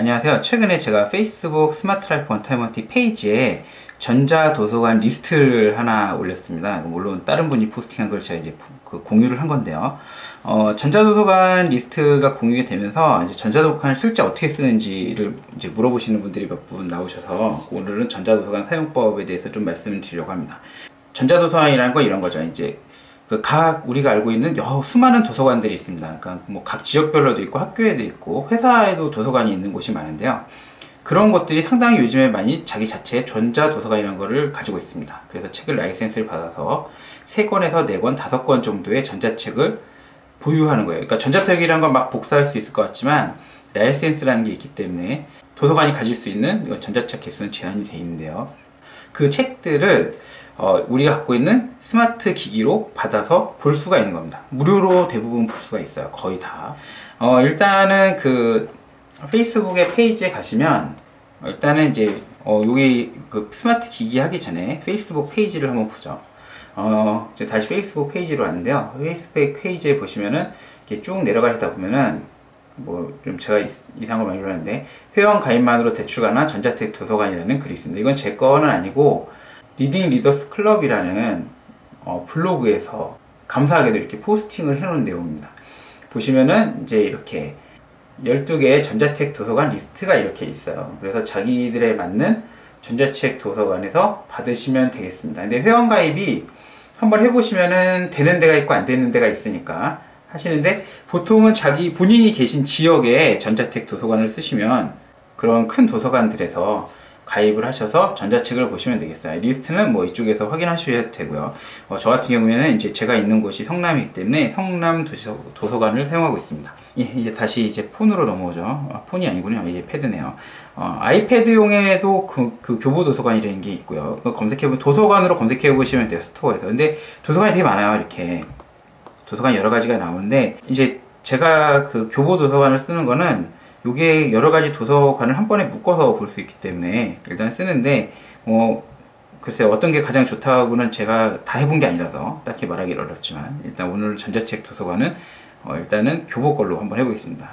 안녕하세요. 최근에 제가 페이스북 스마트라이프 원타임원티 페이지에 전자도서관 리스트를 하나 올렸습니다. 물론 다른 분이 포스팅한 걸 제가 이제 공유를 한 건데요. 전자도서관 리스트가 공유가 되면서 이제 전자도서관을 실제 어떻게 쓰는지를 이제 물어보시는 분들이 몇 분 나오셔서 오늘은 전자도서관 사용법에 대해서 좀 말씀을 드리려고 합니다. 전자도서관이라는 건 이런 거죠. 이제 각 우리가 알고 있는 수많은 도서관들이 있습니다. 그러니까 뭐 각 지역별로도 있고 학교에도 있고 회사에도 도서관이 있는 곳이 많은데요. 그런 것들이 상당히 요즘에 많이 자기 자체의 전자도서관이라는 거를 가지고 있습니다. 그래서 책을 라이센스를 받아서 3권에서 4권, 5권 정도의 전자책을 보유하는 거예요. 그러니까 전자책이라는 건 막 복사할 수 있을 것 같지만 라이센스라는 게 있기 때문에 도서관이 가질 수 있는 전자책 개수는 제한이 되어 있는데요. 그 책들을 우리가 갖고 있는 스마트 기기로 받아서 볼 수가 있는 겁니다. 무료로 대부분 볼 수가 있어요. 거의 다. 일단은 그 페이스북의 페이지에 가시면 일단은 이제 여기 그 스마트 기기 하기 전에 페이스북 페이지를 한번 보죠. 이제 다시 페이스북 페이지로 왔는데요. 페이스북 페이지에 보시면은 이렇게 쭉 내려가시다 보면은 뭐 좀 제가 이상을 많이 올렸는데 회원 가입만으로 대출 가능한 전자책 도서관이라는 글이 있습니다. 이건 제 거는 아니고 리딩 리더스 클럽이라는 블로그에서 감사하게도 이렇게 포스팅을 해놓은 내용입니다. 보시면은 이제 이렇게 12개의 전자책 도서관 리스트가 이렇게 있어요. 그래서 자기들에 맞는 전자책 도서관에서 받으시면 되겠습니다. 근데 회원 가입이 한번 해보시면은 되는 데가 있고 안 되는 데가 있으니까 하시는데, 보통은 본인이 계신 지역에 전자책 도서관을 쓰시면 그런 큰 도서관들에서 가입을 하셔서 전자책을 보시면 되겠어요. 리스트는 뭐 이쪽에서 확인하셔야 되고요. 저 같은 경우에는 이제 제가 있는 곳이 성남이기 때문에 성남 도서관을 사용하고 있습니다. 예, 이제 다시 이제 폰으로 넘어오죠. 폰이 아니군요. 이게 패드네요. 아이패드용에도 그 교보 도서관이라는 게 있고요. 검색해보면 도서관으로 검색해보시면 돼요. 스토어에서. 근데 도서관이 되게 많아요. 이렇게 도서관 여러 가지가 나오는데, 이제 제가 그 교보 도서관을 쓰는 거는 요게 여러 가지 도서관을 한 번에 묶어서 볼 수 있기 때문에 일단 쓰는데, 글쎄요, 어떤 게 가장 좋다고는 제가 다 해본 게 아니라서 딱히 말하기 어렵지만, 일단 오늘 전자책 도서관은 일단은 교보 걸로 한번 해보겠습니다.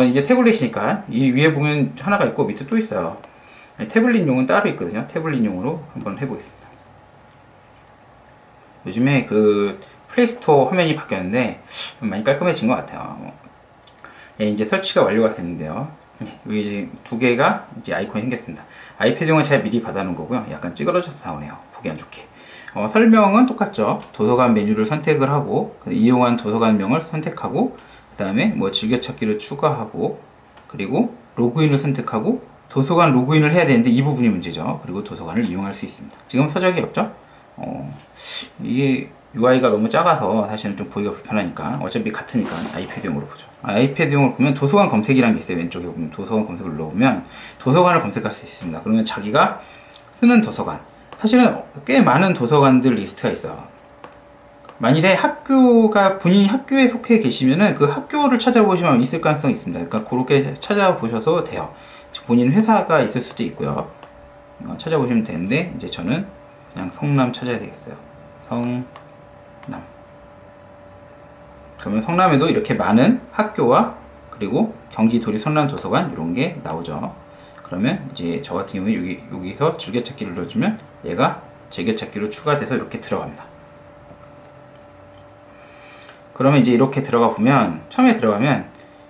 이제 태블릿이니까 이 위에 보면 하나가 있고 밑에 또 있어요. 태블릿용은 따로 있거든요. 태블릿용으로 한번 해보겠습니다. 요즘에 그 플레이스토어 화면이 바뀌었는데 많이 깔끔해진 것 같아요. 예, 이제 설치가 완료가 됐는데요. 여기 이제 2개가 이제 아이콘이 생겼습니다. 아이패드용은 제가 미리 받아놓은 거고요. 약간 찌그러져서 나오네요. 보기 안 좋게. 설명은 똑같죠. 도서관 메뉴를 선택을 하고, 이용한 도서관명을 선택하고, 그 다음에 뭐 즐겨찾기를 추가하고, 그리고 로그인을 선택하고, 도서관 로그인을 해야 되는데 이 부분이 문제죠. 그리고 도서관을 이용할 수 있습니다. 지금 서적이 없죠? 이게 UI가 너무 작아서 사실은 좀 보기가 불편하니까, 어차피 같으니까 아이패드용으로 보죠. 아이패드용으로 보면 도서관 검색이라는 게 있어요. 왼쪽에 보면 도서관 검색을 눌러보면 도서관을 검색할 수 있습니다. 그러면 자기가 쓰는 도서관, 사실은 꽤 많은 도서관들 리스트가 있어요. 만일에 본인이 학교에 속해 계시면은 그 학교를 찾아보시면 있을 가능성이 있습니다. 그러니까 그렇게 찾아보셔도 돼요. 본인 회사가 있을 수도 있고요. 찾아보시면 되는데, 이제 저는 그냥 성남 찾아야 되겠어요. 성남. 그러면 성남에도 이렇게 많은 학교와 그리고 경기도립 성남도서관 이런 게 나오죠. 그러면 이제 저 같은 경우는 여기서 즐겨찾기를 눌러주면 얘가 즐겨찾기로 추가돼서 이렇게 들어갑니다. 그러면 이제 이렇게 들어가 보면, 처음에 들어가면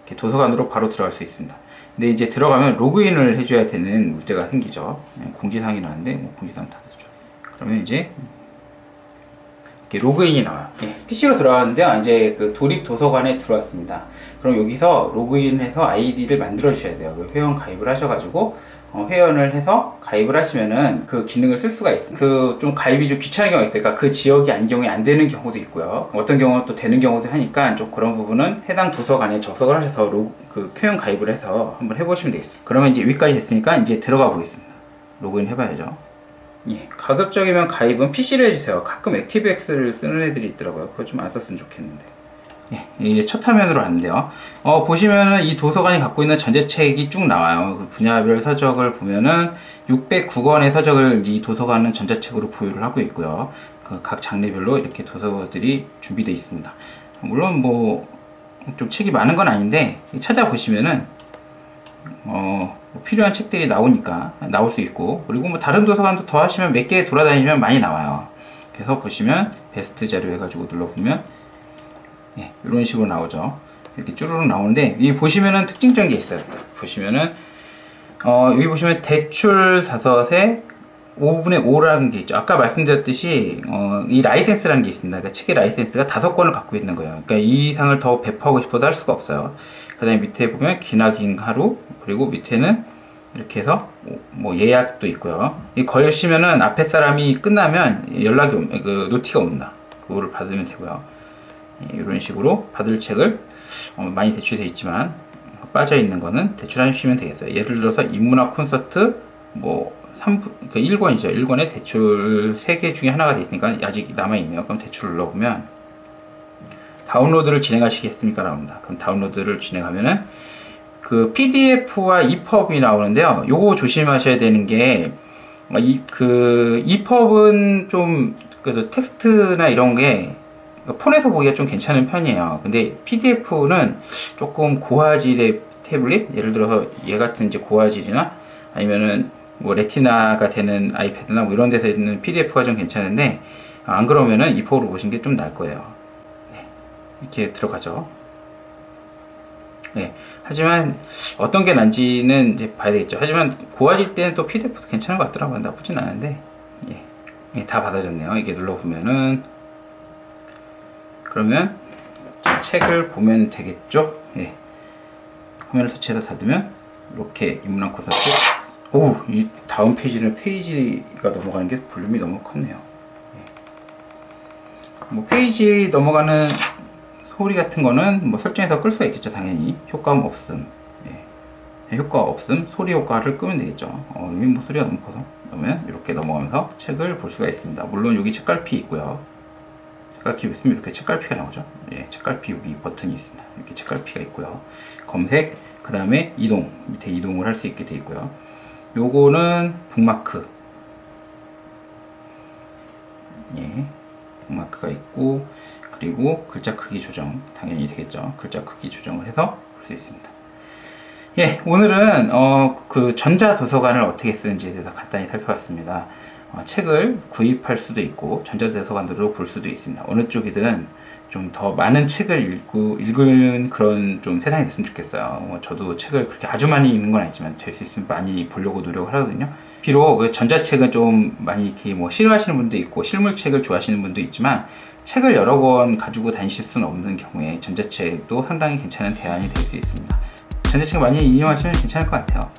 이렇게 도서관으로 바로 들어갈 수 있습니다. 근데 이제 들어가면 로그인을 해줘야 되는 문제가 생기죠. 공지사항이 나왔는데 공지사항 닫아주죠. 그러면 이제 이렇게 로그인이 나와요. PC로 들어왔는데요. 이제 그 도립 도서관에 들어왔습니다. 그럼 여기서 로그인해서 아이디를 만들어 주셔야 돼요. 회원 가입을 하셔가지고 회원을 해서 가입을 하시면은 그 기능을 쓸 수가 있어요. 좀 가입이 좀 귀찮은 경우가 있어요. 그러니까 그 지역이 아닌 경우에 안 되는 경우도 있고요. 어떤 경우는 또 되는 경우도 하니까 좀 그런 부분은 해당 도서관에 접속을 하셔서 회원 가입을 해서 한번 해보시면 되겠습니다. 그러면 이제 여기까지 됐으니까 이제 들어가 보겠습니다. 로그인 해봐야죠. 예, 가급적이면 가입은 PC로 해주세요. 가끔 액티브엑스를 쓰는 애들이 있더라고요. 그거 좀 안 썼으면 좋겠는데. 예, 이제 첫 화면으로 왔는데요. 보시면은 이 도서관이 갖고 있는 전자책이 쭉 나와요. 그 분야별 서적을 보면은 609권의 서적을 이 도서관은 전자책으로 보유를 하고 있고요. 각 장르별로 이렇게 도서들이 준비되어 있습니다. 물론 뭐 좀 책이 많은 건 아닌데 찾아보시면은 뭐 필요한 책들이 나올 수 있고, 그리고 뭐 다른 도서관도 더 하시면 몇 개 돌아다니면 많이 나와요. 그래서 보시면 베스트 자료 해가지고 눌러보면 예, 이런 식으로 나오죠. 이렇게 쭈루룩 나오는데 여기 보시면은 특징적인 게 있어요. 보시면은 여기 보시면 대출 자서세 5분의 5라는 게 있죠. 아까 말씀드렸듯이 이 라이센스라는 게 있습니다. 그러니까 책의 라이센스가 5권을 갖고 있는 거예요. 그러니까 이 이상을 더 배포하고 싶어도 할 수가 없어요. 그 다음에 밑에 보면 기나긴 하루, 그리고 밑에는 이렇게 해서 뭐 예약도 있고요. 이 걸시면은 앞에 사람이 끝나면 노티가 옵니다. 그거를 받으면 되고요. 이런 식으로 받을 책을 많이 대출되어 있지만 빠져 있는 거는 대출하시면 되겠어요. 예를 들어서 인문학 콘서트 뭐 1권이죠. 1권에 대출 3개 중에 하나가 되어 있으니까 아직 남아있네요. 그럼 대출 눌러보면 다운로드를 진행하시겠습니까? 나옵니다. 그럼 다운로드를 진행하면은 그 PDF와 EPUB이 나오는데요. 요거 조심하셔야 되는 게 EPUB은 좀 그래도 텍스트나 이런 게 폰에서 보기가 좀 괜찮은 편이에요. 근데 PDF는 조금 고화질의 태블릿, 예를 들어서 얘 같은 이제 고화질이나 아니면은 뭐 레티나가 되는 아이패드나 뭐 이런 데서 있는 PDF가 좀 괜찮은데, 안 그러면은 EPUB으로 보시는 게 좀 나을 거예요. 네, 이렇게 들어가죠. 네, 하지만 어떤 게 난지는 이제 봐야 되겠죠. 하지만 고화질 때는 또 PDF도 괜찮은 것 같더라고요. 나쁘진 않은데. 예, 다 받아졌네요. 이게 눌러보면은, 그러면 책을 보면 되겠죠. 예, 화면을 터치해서 닫으면 이렇게 인문학 콘서트. 오, 이 다음 페이지는 페이지가 넘어가는 게 볼륨이 너무 컸네요. 예. 뭐 페이지 넘어가는 소리 같은 거는 뭐 설정해서 끌 수가 있겠죠. 당연히 효과음 없음. 예. 효과 없음, 소리 효과를 끄면 되겠죠. 여기 뭐 소리가 너무 커서 그러면 이렇게 넘어가면서 책을 볼 수가 있습니다. 물론 여기 책갈피 있고요. 책갈피 있으면 이렇게 책갈피가 나오죠. 예, 책갈피 여기 버튼이 있습니다. 이렇게 책갈피가 있고요. 검색, 그 다음에 이동, 밑에 이동을 할 수 있게 되어 있고요. 요거는 북마크. 예, 북마크가 있고, 그리고 글자 크기 조정 당연히 되겠죠. 글자 크기 조정을 해서 볼 수 있습니다. 예, 오늘은 그 전자도서관을 어떻게 쓰는지에 대해서 간단히 살펴봤습니다. 책을 구입할 수도 있고 전자도서관으로 볼 수도 있습니다. 어느 쪽이든 좀 더 많은 책을 읽은 그런 좀 세상이 됐으면 좋겠어요. 저도 책을 그렇게 아주 많이 읽는 건 아니지만 될 수 있으면 많이 보려고 노력을 하거든요. 비록 전자책은 좀 많이 이렇게 뭐 싫어하시는 분도 있고 실물책을 좋아하시는 분도 있지만, 책을 여러 권 가지고 다니실 수는 없는 경우에 전자책도 상당히 괜찮은 대안이 될 수 있습니다. 전자책 많이 이용하시면 괜찮을 것 같아요.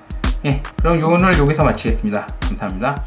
예, 그럼 오늘 여기서 마치겠습니다. 감사합니다.